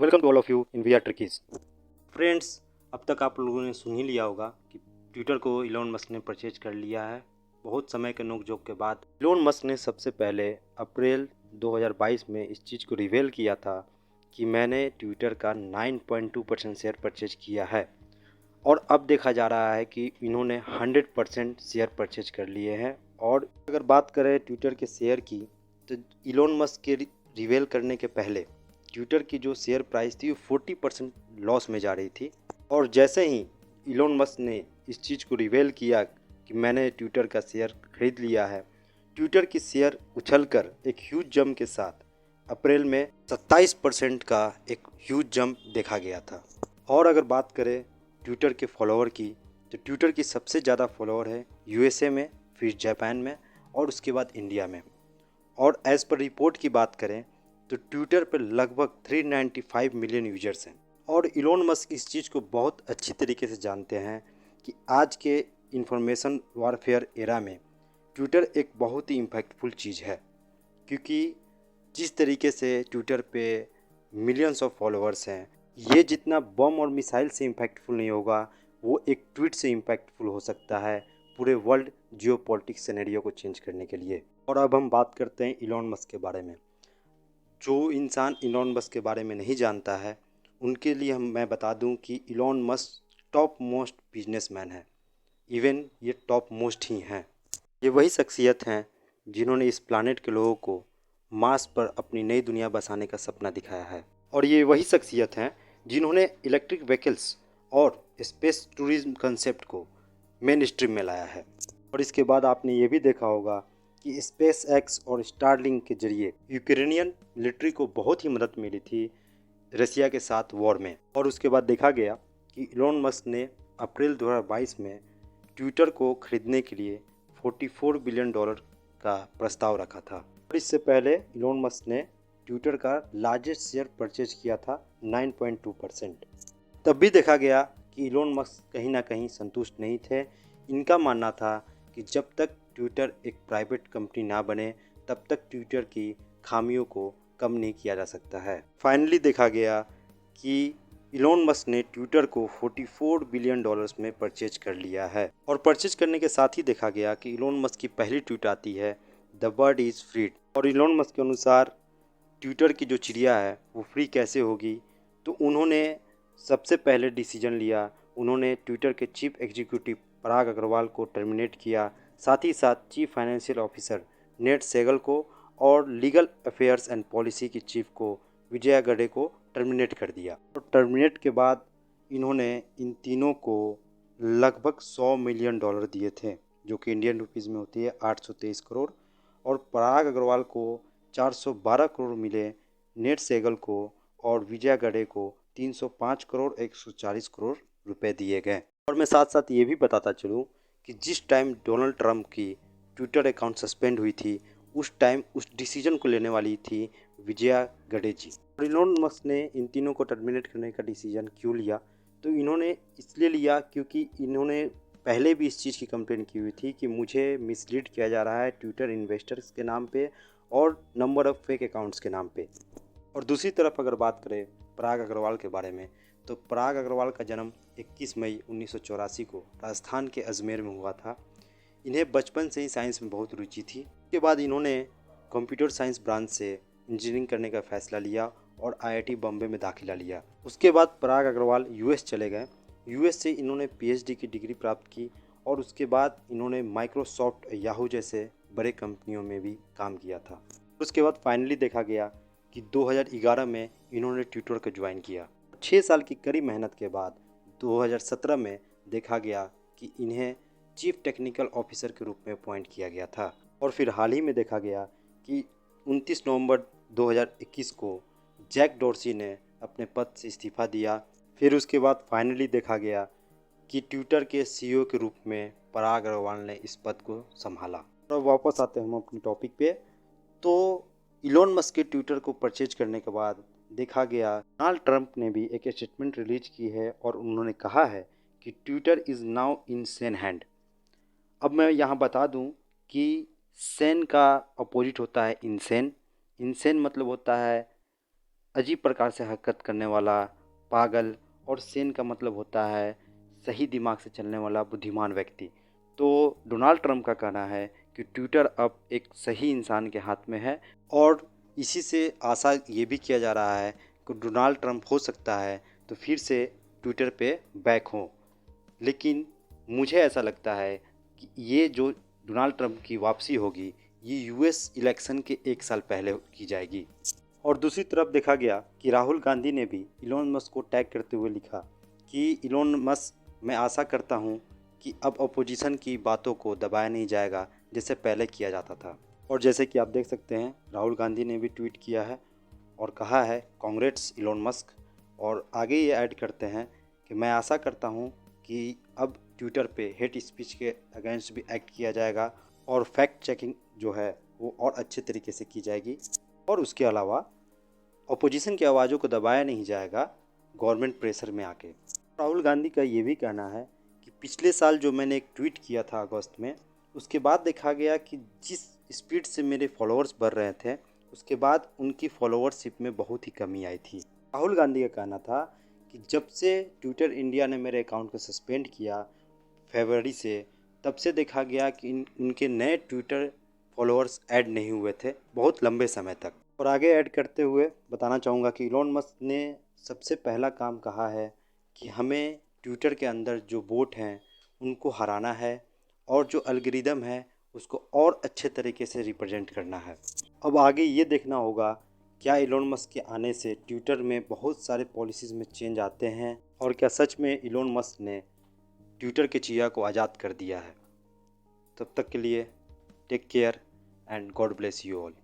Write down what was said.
Welcome to all of you in we are trickies. Friends, अब तक आप लोगों ने सुन ही लिया होगा कि ट्विटर को इलॉन मस्क ने परचेज कर लिया है। बहुत समय के नोक-झोंक के बाद इलॉन मस्क ने सबसे पहले अप्रैल 2022 में इस चीज़ को रिवील किया था कि मैंने ट्विटर का 9.2% शेयर परचेज किया है। और अब देखा जा रहा है कि इन्होंने 100% शेयर परचेज कर लिए हैं। और अगर बात करें ट्विटर के शेयर की, तो इलॉन मस्क के रिवील करने के पहले ट्विटर की जो शेयर प्राइस थी वो 40% लॉस में जा रही थी। और जैसे ही इलॉन मस्क ने इस चीज़ को रिवील किया कि मैंने ट्विटर का शेयर खरीद लिया है, ट्विटर की शेयर उछलकर एक ह्यूज जंप के साथ अप्रैल में 27% का एक ह्यूज जंप देखा गया था। और अगर बात करें ट्विटर के फॉलोअर की, तो ट्विटर की सबसे ज़्यादा फॉलोअर है यूएसए में, फिर जापान में और उसके बाद इंडिया में। और एज़ पर रिपोर्ट की बात करें तो ट्विटर पर लगभग 395 मिलियन यूजर्स हैं। और इलॉन मस्क इस चीज़ को बहुत अच्छी तरीके से जानते हैं कि आज के इंफॉर्मेशन वॉरफेयर एरा में ट्विटर एक बहुत ही इम्पैक्टफुल चीज़ है। क्योंकि जिस तरीके से ट्विटर पे मिलियंस ऑफ फॉलोअर्स हैं, ये जितना बम और मिसाइल से इम्पैक्टफुल नहीं होगा, वो एक ट्वीट से इम्पैक्टफुल हो सकता है पूरे वर्ल्ड जियोपॉलिटिक्स सिनेरियो को चेंज करने के लिए। और अब हम बात करते हैं इलॉन मस्क के बारे में। जो इंसान इलॉन मस्क के बारे में नहीं जानता है, उनके लिए मैं बता दूं कि Elon Musk top most businessman है। इवन ये टॉप मोस्ट ही हैं। ये वही शख्सियत हैं जिन्होंने इस प्लानेट के लोगों को मार्स पर अपनी नई दुनिया बसाने का सपना दिखाया है। और ये वही शख्सियत हैं जिन्होंने इलेक्ट्रिक व्हीकल्स और स्पेस टूरिज्म कंसेप्ट को मेन स्ट्रीम में लाया है। और इसके बाद आपने ये भी देखा होगा कि स्पेस एक्स और स्टारलिंक के जरिए यूक्रेनियन मिलिट्री को बहुत ही मदद मिली थी रसिया के साथ वॉर में। और उसके बाद देखा गया कि इलॉन मस्क ने अप्रैल 2022 में ट्विटर को खरीदने के लिए $44 बिलियन का प्रस्ताव रखा था। और इससे पहले इलॉन मस्क ने ट्विटर का लार्जेस्ट शेयर परचेज किया था 9.2%। तब भी देखा गया कि इलॉन मस्क कहीं ना कहीं संतुष्ट नहीं थे। इनका मानना था कि जब तक ट्विटर एक प्राइवेट कंपनी ना बने, तब तक ट्विटर की खामियों को कम नहीं किया जा सकता है। फाइनली देखा गया कि इलॉन मस्क ने ट्विटर को $44 बिलियन में परचेज कर लिया है। और परचेज करने के साथ ही देखा गया कि इलॉन मस्क की पहली ट्वीट आती है, द बर्ड इज़ फ्रीड। और इलॉन मस्क के अनुसार ट्विटर की जो चिड़िया है वो फ्री कैसे होगी, तो उन्होंने सबसे पहले डिसीजन लिया। उन्होंने ट्विटर के चीफ एग्जीक्यूटिव पराग अग्रवाल को टर्मिनेट किया, साथ ही साथ chief financial officer Ned Segal को और लीगल अफेयर्स एंड पॉलिसी की चीफ को विजया गडे को टर्मिनेट कर दिया। और टर्मिनेट के बाद इन्होंने इन तीनों को लगभग $100 मिलियन दिए थे, जो कि इंडियन रुपीज़ में होती है 823 करोड़। और पराग अग्रवाल को 412 करोड़ मिले, नेट सेगल को और विजया गडे को 305 करोड़ 140 करोड़ रुपए दिए गए। और मैं साथ साथ ये भी बताता चलूँ कि जिस टाइम डोनाल्ड ट्रंप की ट्विटर अकाउंट सस्पेंड हुई थी, उस टाइम उस डिसीजन को लेने वाली थी विजया गडे जी। और इलॉन मस्क ने इन तीनों को टर्मिनेट करने का डिसीजन क्यों लिया, तो इन्होंने इसलिए लिया क्योंकि इन्होंने पहले भी इस चीज़ की कंप्लेन की हुई थी कि मुझे मिसलीड किया जा रहा है ट्विटर इन्वेस्टर्स के नाम पे और नंबर ऑफ़ फेक अकाउंट्स के नाम पे। और दूसरी तरफ अगर बात करें पराग अग्रवाल के बारे में, तो पराग अग्रवाल का जन्म 21 मई 1984 को राजस्थान के अजमेर में हुआ था। इन्हें बचपन से ही साइंस में बहुत रुचि थी। उसके बाद इन्होंने कंप्यूटर साइंस ब्रांच से इंजीनियरिंग करने का फ़ैसला लिया और आईआईटी बॉम्बे में दाखिला लिया। उसके बाद पराग अग्रवाल यूएस चले गए। यूएस से इन्होंने पीएचडी की डिग्री प्राप्त की और उसके बाद इन्होंने माइक्रोसॉफ्ट, याहू जैसे बड़े कंपनियों में भी काम किया था। उसके बाद फाइनली देखा गया कि 2011 में इन्होंने ट्विटर को ज्वाइन किया। 6 साल की कड़ी मेहनत के बाद 2017 में देखा गया कि इन्हें चीफ टेक्निकल ऑफिसर के रूप में अपॉइंट किया गया था। और फिर हाल ही में देखा गया कि 29 नवंबर 2021 को जैक डॉर्सी ने अपने पद से इस्तीफ़ा दिया। फिर उसके बाद फाइनली देखा गया कि ट्विटर के सीईओ के रूप में पराग अग्रवाल ने इस पद को संभाला। और वापस आते हैं हम अपने टॉपिक पे। तो इलॉन मस्क के ट्विटर को परचेज करने के बाद देखा गया डोनाल्ड ट्रंप ने भी एक स्टेटमेंट रिलीज की है और उन्होंने कहा है कि Twitter is now in Sen hand. अब मैं यहाँ बता दूँ कि सेन का अपोजिट होता है इनसेन। इनसेन मतलब होता है अजीब प्रकार से हरकत करने वाला, पागल, और सेन का मतलब होता है सही दिमाग से चलने वाला बुद्धिमान व्यक्ति। तो डोनाल्ड ट्रंप का कहना है कि ट्विटर अब एक सही इंसान के हाथ में है, और इसी से आशा ये भी किया जा रहा है कि डोनाल्ड ट्रंप हो सकता है तो फिर से ट्विटर पे बैक हों। लेकिन मुझे ऐसा लगता है कि ये जो डोनाल्ड ट्रंप की वापसी होगी, ये यूएस इलेक्शन के 1 साल पहले की जाएगी। और दूसरी तरफ देखा गया कि राहुल गांधी ने भी इलोन मस्क को टैग करते हुए लिखा कि इलोन मस्क, मैं आशा करता हूँ कि अब अपोजिशन की बातों को दबाया नहीं जाएगा जैसे पहले किया जाता था। और जैसे कि आप देख सकते हैं, राहुल गांधी ने भी ट्वीट किया है और कहा है कांग्रेट्स इलोन मस्क। और आगे ये ऐड करते हैं कि मैं आशा करता हूँ कि अब ट्विटर पे हेट स्पीच के अगेंस्ट भी एक्ट किया जाएगा और फैक्ट चेकिंग जो है वो और अच्छे तरीके से की जाएगी। और उसके अलावा अपोजिशन की आवाज़ों को दबाया नहीं जाएगा गवर्नमेंट प्रेशर में आके। राहुल गांधी का ये भी कहना है कि पिछले साल जो मैंने एक ट्वीट किया था अगस्त में, उसके बाद देखा गया कि जिस स्पीड से मेरे फॉलोअर्स बढ़ रहे थे, उसके बाद उनकी फॉलोअरशिप में बहुत ही कमी आई थी। राहुल गांधी का कहना था कि जब से ट्विटर इंडिया ने मेरे अकाउंट को सस्पेंड किया फरवरी से, तब से देखा गया कि उनके नए ट्विटर फॉलोअर्स ऐड नहीं हुए थे बहुत लंबे समय तक। और आगे ऐड करते हुए बताना चाहूँगा कि इलोन मस्क ने सबसे पहला काम कहा है कि हमें ट्विटर के अंदर जो बोट हैं उनको हराना है और जो एल्गोरिदम है उसको और अच्छे तरीके से रिप्रेजेंट करना है। अब आगे ये देखना होगा क्या इलोन मस्क के आने से ट्विटर में बहुत सारे पॉलिसीज़ में चेंज आते हैं, और क्या सच में इलोन मस्क ने ट्विटर के चिया को आज़ाद कर दिया है। तब तक के लिए take care and God bless you all.